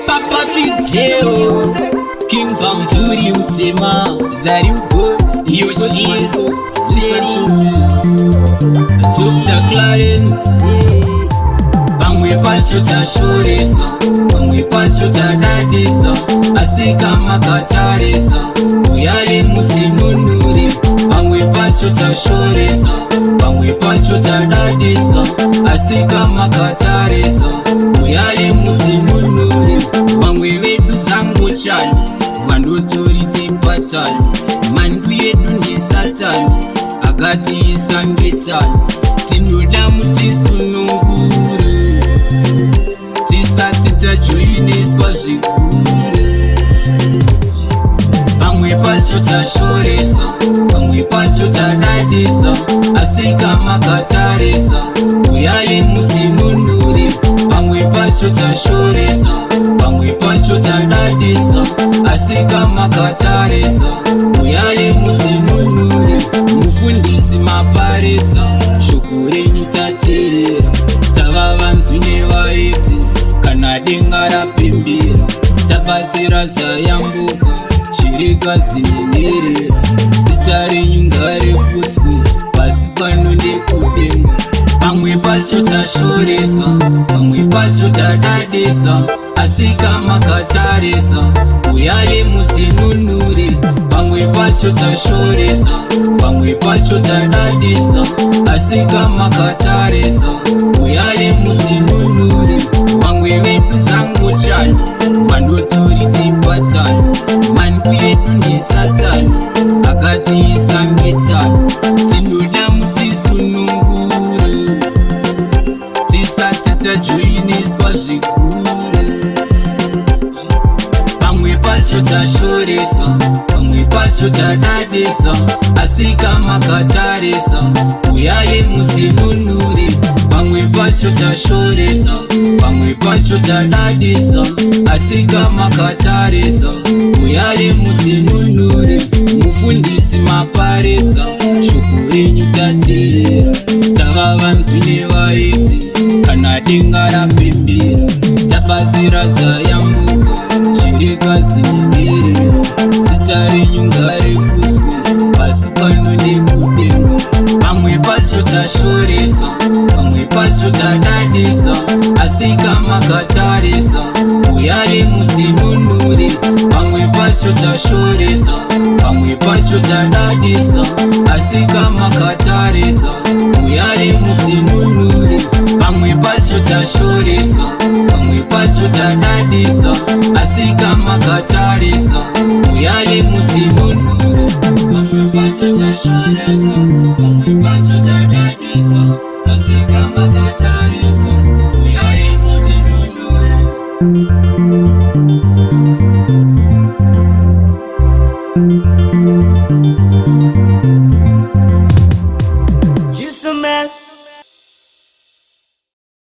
Papa Fidel, King Banguri Utima, that you go, your cheese, Dr. Clarence. Pamwe pacho tashoresa, pamwe pacho tadadisa, asika makataresa, uyale mutinunuri. Pamwe pacho tashoresa, pamwe pacho tadadisa, asika makataresa, uyale mutinunuri. Pamwe vedu zangu chani, vandotori tipatani, mandu yedu ndi satani, akati isangetani, tinoda mutisununguru. Tisati tajoiniswa zvikuru. Pamwe pacho tashoresa, pamwe pacho tadadisa, asika makataresa, uyale mutinunuri. Pamwe pacho tashoresa, pamwe pacho tadadisa, asika makataresa, uyale mutinunuri. Mufundisi maparesa, shoko renyu tateerera, tava vanzwi nevaiti, kana denga rapembera, tabatsira dzayambuka, chireka zinenerera, zita renyu ngarekudzwe, pasi pano ndekudenga. Pamwe pacho tashoresa, pamwe pacho tadadisa, asika makataresa, uyale mutinunuri. Pamwe pacho tashoresa, pamwe pacho tadadisa, asika makataresa, uyale mutinunuri. Pamwe vedu zangu chani, vandotori tipatani, mandu yedu ndi satani, akati isangetani, tinoda mutisununguru. Tisati tajoiniswa zvikuru. Pamwe pacho tashoresa, pamwe pacho tadadisa, asika makataresa, uyale mutinunuri. Pamwe pacho tashoresa, pamwe pacho tadadisa, asika makataresa, uyale mutinunuri. Mufundisi maparesa, shoko renyu tateerera, tava vanzwi nevaiti, kana denga rapembera, tabatsira dzayambuka, chireka zinenerera, zita renyu ngarekudzwe, pasi pano ndekudenga. Pamwe pacho tashoresa, pamwe pacho tadadisa, asika makataresa, uyale mutinunuri. Pamwe pacho tashoresa, pamwe pacho tadadisa, asika makataresa, uyale mutinunuri. Pamwe pacho tashoresa, pamwe pacho tadadisa, asika makataresa, uyale mutinunuri. Pamwe pacho tashoresa, pamwe pacho tadadisa, asika makataresa, uyale mutinunuri.